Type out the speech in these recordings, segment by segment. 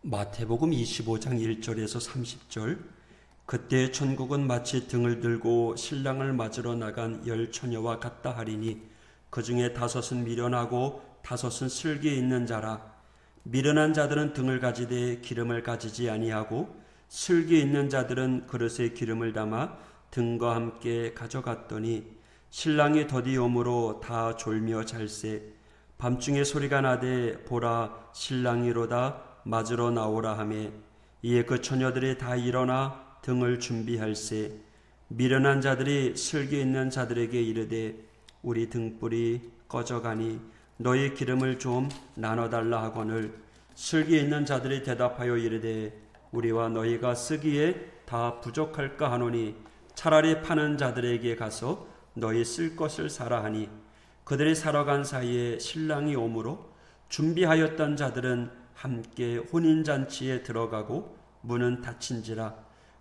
마태복음 25장 1절에서 30절. 그때 천국은 마치 등을 들고 신랑을 맞으러 나간 10처녀와 같다 하리니 그 중에 5은 미련하고 5은 슬기 있는 자라. 미련한 자들은 등을 가지되 기름을 가지지 아니하고 슬기 있는 자들은 그릇에 기름을 담아 등과 함께 가져갔더니 신랑이 더디 오므로 다 졸며 잘세. 밤중에 소리가 나되 보라 신랑이로다 맞으러 나오라 하매 이에 그 처녀들이 다 일어나 등을 준비할세. 미련한 자들이 슬기 있는 자들에게 이르되 우리 등불이 꺼져가니 너희 기름을 좀 나눠달라 하거늘 슬기 있는 자들이 대답하여 이르되 우리와 너희가 쓰기에 다 부족할까 하노니 차라리 파는 자들에게 가서 너희 쓸 것을 사라 하니 그들이 사러 간 사이에 신랑이 오므로 준비하였던 자들은 함께 혼인잔치에 들어가고 문은 닫힌지라.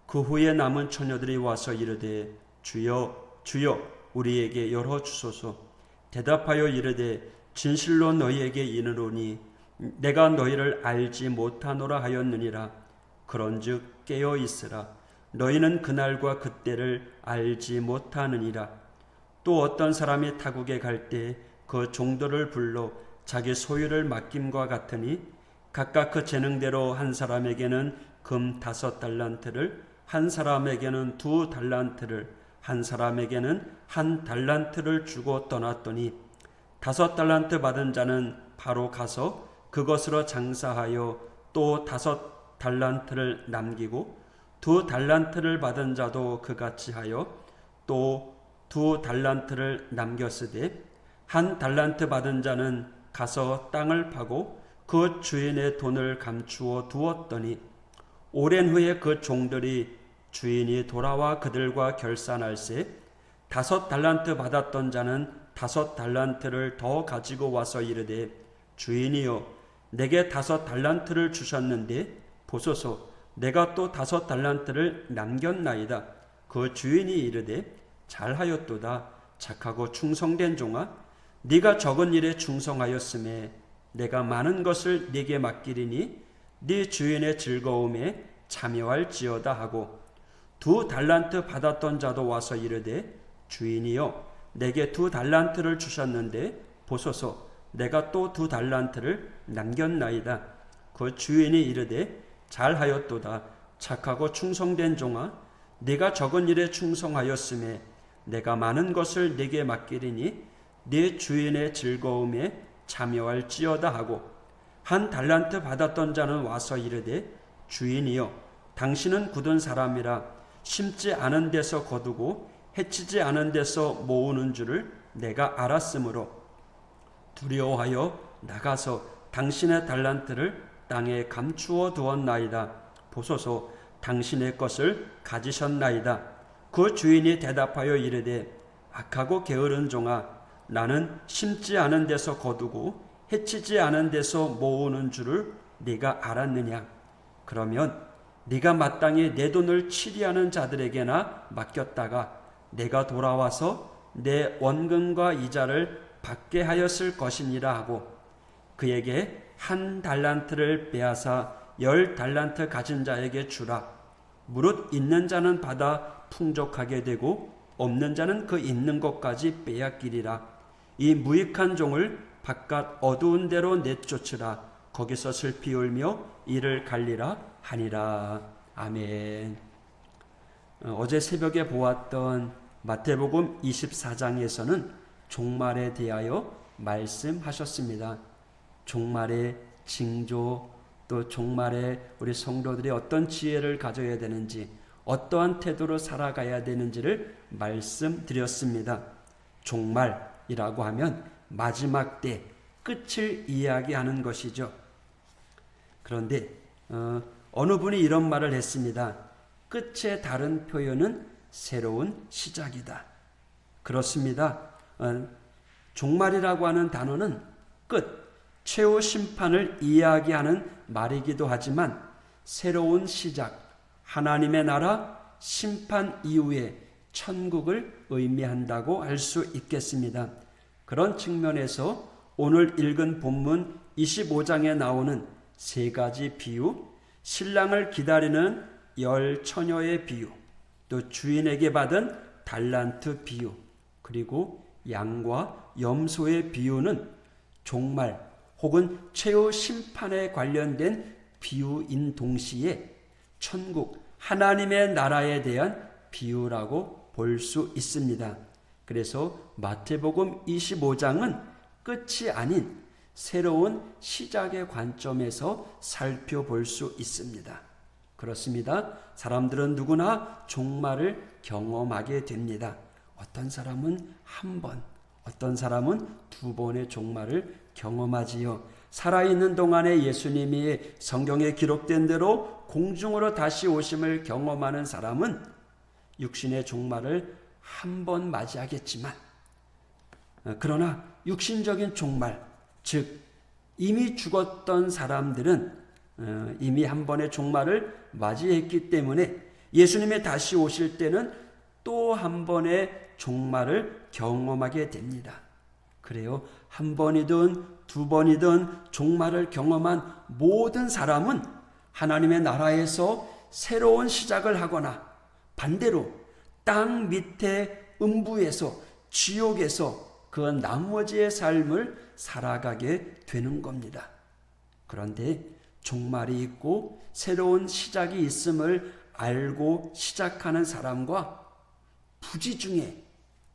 그 후에 남은 처녀들이 와서 이르되 주여 주여 우리에게 열어주소서. 대답하여 이르되 진실로 너희에게 이르노니 내가 너희를 알지 못하노라 하였느니라. 그런즉 깨어 있으라. 너희는 그날과 그때를 알지 못하느니라. 또 어떤 사람이 타국에 갈 때 그 종들을 불러 자기 소유를 맡김과 같으니 각각 그 재능대로 한 사람에게는 금 5달란트를, 한 사람에게는 2달란트를, 한 사람에게는 1달란트를 주고 떠났더니 5달란트 받은 자는 바로 가서 그것으로 장사하여 또 5달란트를 남기고 2달란트를 받은 자도 그같이 하여 또 2달란트를 남겼으되 1달란트 받은 자는 가서 땅을 파고 그 주인의 돈을 감추어 두었더니 오랜 후에 그 종들이 주인이 돌아와 그들과 결산할세 5달란트 받았던 자는 5달란트를 더 가지고 와서 이르되 주인이여 내게 5달란트를 주셨는데 보소서 내가 또 5달란트를 남겼나이다. 그 주인이 이르되 잘하였도다 착하고 충성된 종아 네가 적은 일에 충성하였음에 내가 많은 것을 네게 맡기리니 네 주인의 즐거움에 참여할지어다 하고 2달란트 받았던 자도 와서 이르되 주인이여 내게 2달란트를 주셨는데 보소서 내가 또 2달란트를 남겼나이다. 그 주인이 이르되 잘하였도다 착하고 충성된 종아 네가 적은 일에 충성하였음에 내가 많은 것을 네게 맡기리니 네 주인의 즐거움에 참여할지어다 하고 1달란트 받았던 자는 와서 이르되 주인이여 당신은 굳은 사람이라 심지 않은 데서 거두고 해치지 않은 데서 모으는 줄을 내가 알았으므로 두려워하여 나가서 당신의 달란트를 땅에 감추어 두었나이다. 보소서 당신의 것을 가지셨나이다. 그 주인이 대답하여 이르되 악하고 게으른 종아 나는 심지 않은 데서 거두고 해치지 않은 데서 모으는 줄을 네가 알았느냐. 그러면 네가 마땅히 내 돈을 치리하는 자들에게나 맡겼다가 내가 돌아와서 내 원금과 이자를 받게 하였을 것이니라 하고 그에게 1달란트를 빼앗아 10달란트 가진 자에게 주라. 무릇 있는 자는 받아 풍족하게 되고 없는 자는 그 있는 것까지 빼앗기리라. 이 무익한 종을 바깥 어두운 데로 내쫓으라. 거기서 슬피 울며 이를 갈리라 하니라. 아멘. 어제 새벽에 보았던 마태복음 24장에서는 종말에 대하여 말씀하셨습니다. 종말의 징조, 또 종말에 우리 성도들이 어떤 지혜를 가져야 되는지, 어떠한 태도로 살아가야 되는지를 말씀드렸습니다. 종말이라고 하면 마지막 때 끝을 이야기하는 것이죠. 그런데 어느 분이 이런 말을 했습니다. 끝의 다른 표현은 새로운 시작이다. 그렇습니다. 종말이라고 하는 단어는 끝, 최후 심판을 이야기하는 말이기도 하지만 새로운 시작, 하나님의 나라 심판 이후에 천국을 의미한다고 할 수 있겠습니다. 그런 측면에서 오늘 읽은 본문 25장에 나오는 세 가지 비유, 신랑을 기다리는 열 처녀의 비유, 또 주인에게 받은 달란트 비유, 그리고 양과 염소의 비유는 종말 혹은 최후 심판에 관련된 비유인 동시에 천국 하나님의 나라에 대한 비유라고 볼 수 있습니다. 그래서 마태복음 25장은 끝이 아닌 새로운 시작의 관점에서 살펴볼 수 있습니다. 그렇습니다. 사람들은 누구나 종말을 경험하게 됩니다. 어떤 사람은 한 번, 어떤 사람은 두 번의 종말을 경험하지요. 살아있는 동안에 예수님이 성경에 기록된 대로 공중으로 다시 오심을 경험하는 사람은 육신의 종말을 한 번 맞이하겠지만, 그러나 육신적인 종말, 즉 이미 죽었던 사람들은 이미 한 번의 종말을 맞이했기 때문에 예수님의 다시 오실 때는 또 한 번의 종말을 경험하게 됩니다. 그래요. 한 번이든 두 번이든 종말을 경험한 모든 사람은 하나님의 나라에서 새로운 시작을 하거나 반대로 땅 밑에 음부에서 지옥에서 그 나머지의 삶을 살아가게 되는 겁니다. 그런데 종말이 있고 새로운 시작이 있음을 알고 시작하는 사람과 부지 중에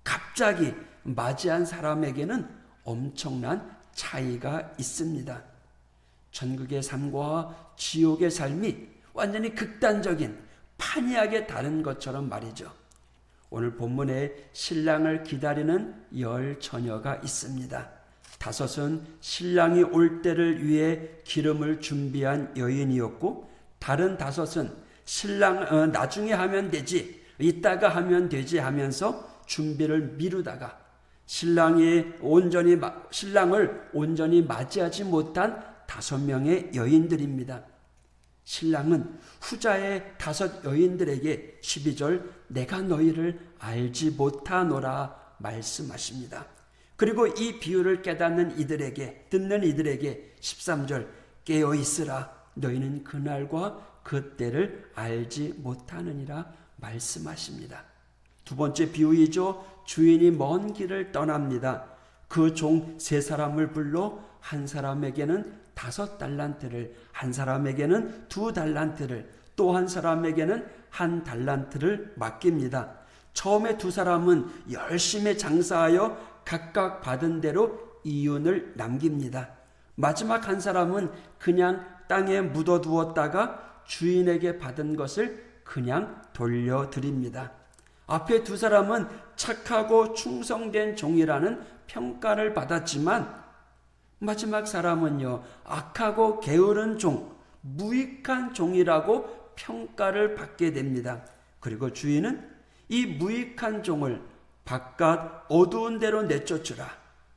갑자기 맞이한 사람에게는 엄청난 차이가 있습니다. 천국의 삶과 지옥의 삶이 완전히 극단적인 판이하게 다른 것처럼 말이죠. 오늘 본문에 신랑을 기다리는 열 처녀가 있습니다. 다섯은 신랑이 올 때를 위해 기름을 준비한 여인이었고, 다른 다섯은 신랑 나중에 하면 되지, 이따가 하면 되지 하면서 준비를 미루다가 신랑을 온전히 맞이하지 못한 5명의 여인들입니다. 신랑은 후자의 5 여인들에게 12절 내가 너희를 알지 못하노라 말씀하십니다. 그리고 이 비유를 깨닫는 이들에게, 듣는 이들에게 13절 깨어 있으라 너희는 그날과 그때를 알지 못하느니라 말씀하십니다. 두 번째 비유이죠. 주인이 먼 길을 떠납니다. 그 종 3사람을 불러 한 사람에게는 5 달란트를, 한 사람에게는 2 달란트를, 또 한 사람에게는 1 달란트를 맡깁니다. 처음에 2 사람은 열심히 장사하여 각각 받은 대로 이윤을 남깁니다. 마지막 1 사람은 그냥 땅에 묻어두었다가 주인에게 받은 것을 그냥 돌려드립니다. 앞에 2 사람은 착하고 충성된 종이라는 평가를 받았지만 마지막 사람은요, 악하고 게으른 종, 무익한 종이라고 평가를 받게 됩니다. 그리고 주인은 이 무익한 종을 바깥 어두운 데로 내쫓으라.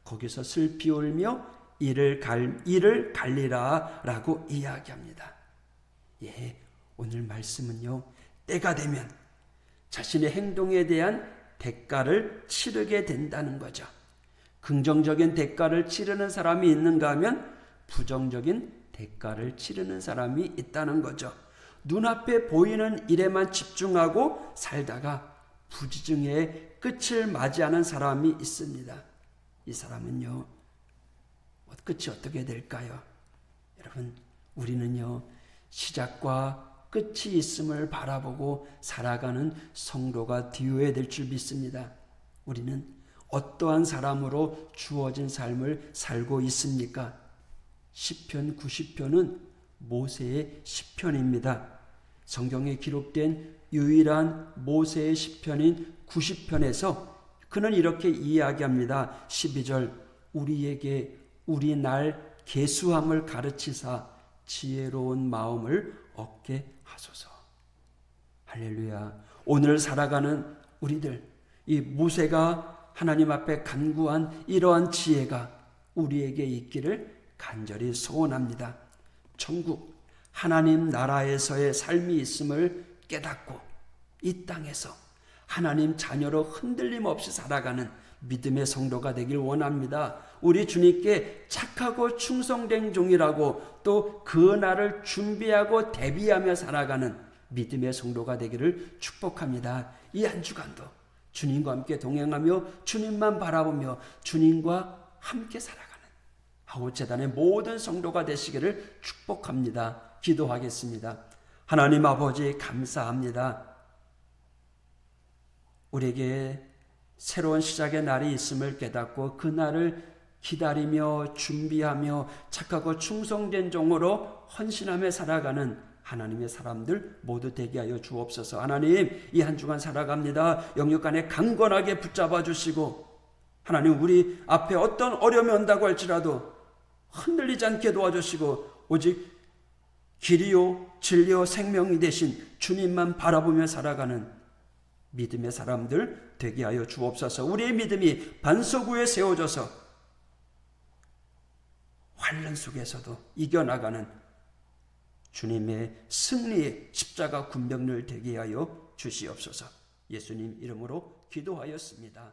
거기서 슬피 울며 이를 갈리라 라고 이야기합니다. 예, 오늘 말씀은요, 때가 되면 자신의 행동에 대한 대가를 치르게 된다는 거죠. 긍정적인 대가를 치르는 사람이 있는가 하면 부정적인 대가를 치르는 사람이 있다는 거죠. 눈앞에 보이는 일에만 집중하고 살다가 부지중에 끝을 맞이하는 사람이 있습니다. 이 사람은요, 끝이 어떻게 될까요? 여러분, 우리는요, 시작과 끝이 있음을 바라보고 살아가는 성도가 되어야 될 줄 믿습니다. 우리는 어떠한 사람으로 주어진 삶을 살고 있습니까? 시편 90편은 모세의 시편입니다. 성경에 기록된 유일한 모세의 시편인 90편에서 그는 이렇게 이야기합니다. 12절 우리에게 우리 날 계수함을 가르치사 지혜로운 마음을 얻게 하소서. 할렐루야. 오늘 살아가는 우리들, 이 모세가 하나님 앞에 간구한 이러한 지혜가 우리에게 있기를 간절히 소원합니다. 천국 하나님 나라에서의 삶이 있음을 깨닫고 이 땅에서 하나님 자녀로 흔들림 없이 살아가는 믿음의 성도가 되길 원합니다. 우리 주님께 착하고 충성된 종이라고 또 그 날을 준비하고 대비하며 살아가는 믿음의 성도가 되기를 축복합니다. 이 한 주간도 주님과 함께 동행하며 주님만 바라보며 주님과 함께 살아가는 하우재단의 모든 성도가 되시기를 축복합니다. 기도하겠습니다. 하나님 아버지 감사합니다. 우리에게 새로운 시작의 날이 있음을 깨닫고 그 날을 기다리며 준비하며 착하고 충성된 종으로 헌신하며 살아가는 하나님의 사람들 모두 되게 하여 주옵소서. 하나님, 이 한 주간 살아갑니다. 영육 안에 강건하게 붙잡아 주시고 하나님, 우리 앞에 어떤 어려움이 온다고 할지라도 흔들리지 않게 도와주시고 오직 길이요 진리요 생명이 되신 주님만 바라보며 살아가는 믿음의 사람들 되게 하여 주옵소서. 우리의 믿음이 반석 위에 세워져서 환난 속에서도 이겨나가는 주님의 승리의 십자가 군병들 되게 하여 주시옵소서. 예수님 이름으로 기도하였습니다.